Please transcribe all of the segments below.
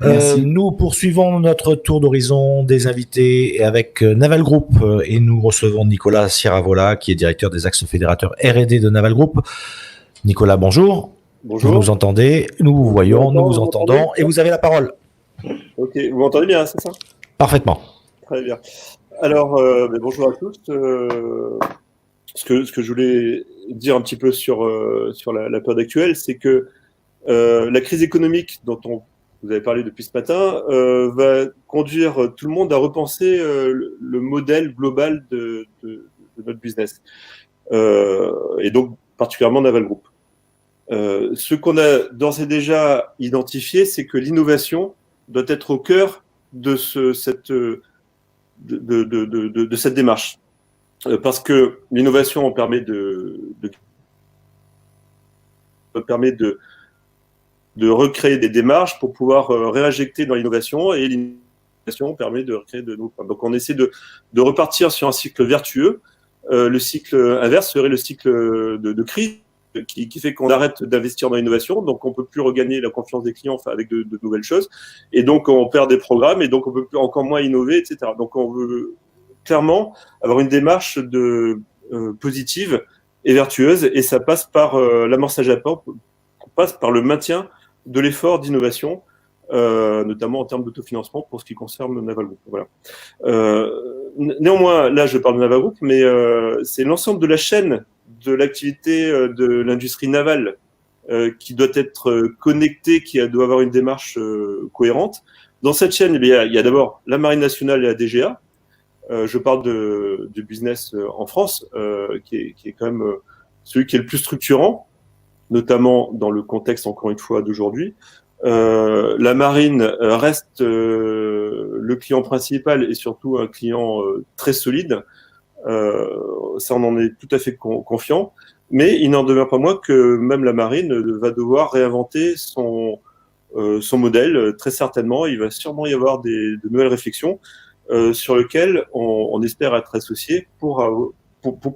Merci. Nous poursuivons notre tour d'horizon des invités avec Naval Group et nous recevons Nicolas Sierravola qui est directeur des axes fédérateurs R&D de Naval Group. Nicolas, bonjour. Bonjour. Vous nous entendez, nous vous voyons, nous vous entendons et vous avez la parole. Ok, vous m'entendez bien, c'est ça? Parfaitement. Très bien. Alors, bonjour à tous. Ce que je voulais dire un petit peu sur la période actuelle, c'est que la crise économique dont vous avez parlé depuis ce matin va conduire tout le monde à repenser le modèle global de notre business. Et donc, particulièrement Naval Group. Ce qu'on a d'ores et déjà identifié, c'est que l'innovation doit être au cœur de cette démarche. Parce que l'innovation permet de recréer des démarches pour pouvoir réinjecter dans l'innovation, et l'innovation permet de recréer de nouveaux. Donc on essaie de repartir sur un cycle vertueux. Le cycle inverse serait le cycle de crise qui fait qu'on arrête d'investir dans l'innovation, donc on peut plus regagner la confiance des clients avec de nouvelles choses, et donc on perd des programmes, et donc on peut plus encore moins innover, etc. Donc on veut clairement avoir une démarche positive et vertueuse, et ça passe par l'amorçage à temps, passe par le maintien de l'effort d'innovation, notamment en termes d'autofinancement pour ce qui concerne Naval Group. Voilà. Néanmoins, là je parle de Naval Group, mais c'est l'ensemble de la chaîne de l'activité de l'industrie navale qui doit être connectée, qui doit avoir une démarche cohérente. Dans cette chaîne, il y a d'abord la Marine nationale et la DGA. Je parle du business en France, qui est quand même celui qui est le plus structurant, notamment dans le contexte, encore une fois, d'aujourd'hui. La marine reste le client principal et surtout un client très solide. Ça, on en est tout à fait confiant. Mais il n'en demeure pas moins que même la marine va devoir réinventer son modèle. Très certainement, il va sûrement y avoir de nouvelles réflexions sur lesquelles on espère être associé pour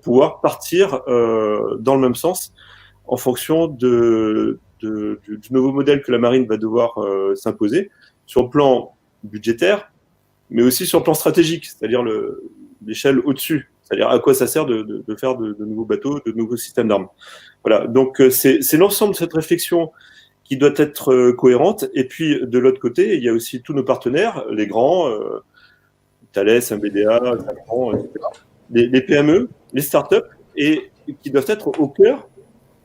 pouvoir partir dans le même sens en fonction du nouveau modèle que la marine va devoir s'imposer sur le plan budgétaire, mais aussi sur le plan stratégique, c'est-à-dire l'échelle au-dessus, c'est-à-dire à quoi ça sert de faire de nouveaux bateaux, de nouveaux systèmes d'armes. Voilà, donc c'est l'ensemble de cette réflexion qui doit être cohérente. Et puis de l'autre côté, il y a aussi tous nos partenaires, les grands, Thales, MBDA, Safran, etc., les PME, les startups, et qui doivent être au cœur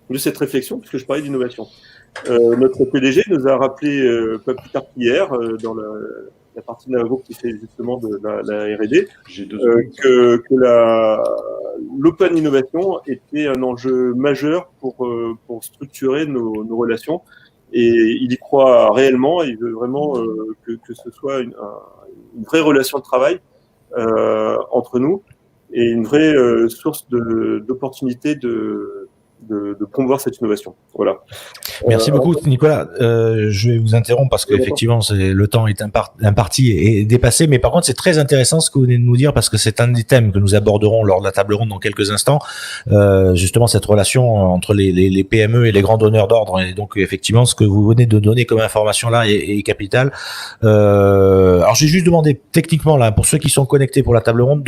de cette réflexion, puisque je parlais d'innovation. Notre PDG nous a rappelé pas plus tard qu'hier, dans la partie de la groupe qui fait justement de la R&D, que l'open innovation était un enjeu majeur pour structurer nos relations, et il y croit réellement. Il veut vraiment que ce soit une vraie relation de travail entre nous, et une vraie source d'opportunités de promouvoir cette innovation. Voilà. Merci beaucoup, Nicolas. Je vais vous interrompre parce qu'effectivement, le temps est imparti et dépassé. Mais par contre, c'est très intéressant ce que vous venez de nous dire, parce que c'est un des thèmes que nous aborderons lors de la table ronde dans quelques instants. Justement, cette relation entre les PME et les grands donneurs d'ordre. Et donc, effectivement, ce que vous venez de donner comme information là est capital. Alors, j'ai juste demandé techniquement là, pour ceux qui sont connectés pour la table ronde,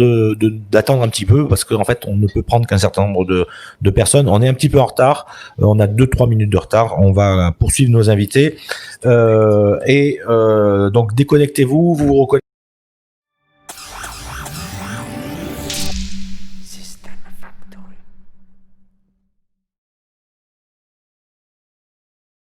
d'attendre un petit peu, parce qu'en fait, on ne peut prendre qu'un certain nombre de personnes. On est un petit peu en retard. On a 2-3 minutes de retard. On va poursuivre nos invités. Donc, déconnectez-vous, vous vous reconnectez.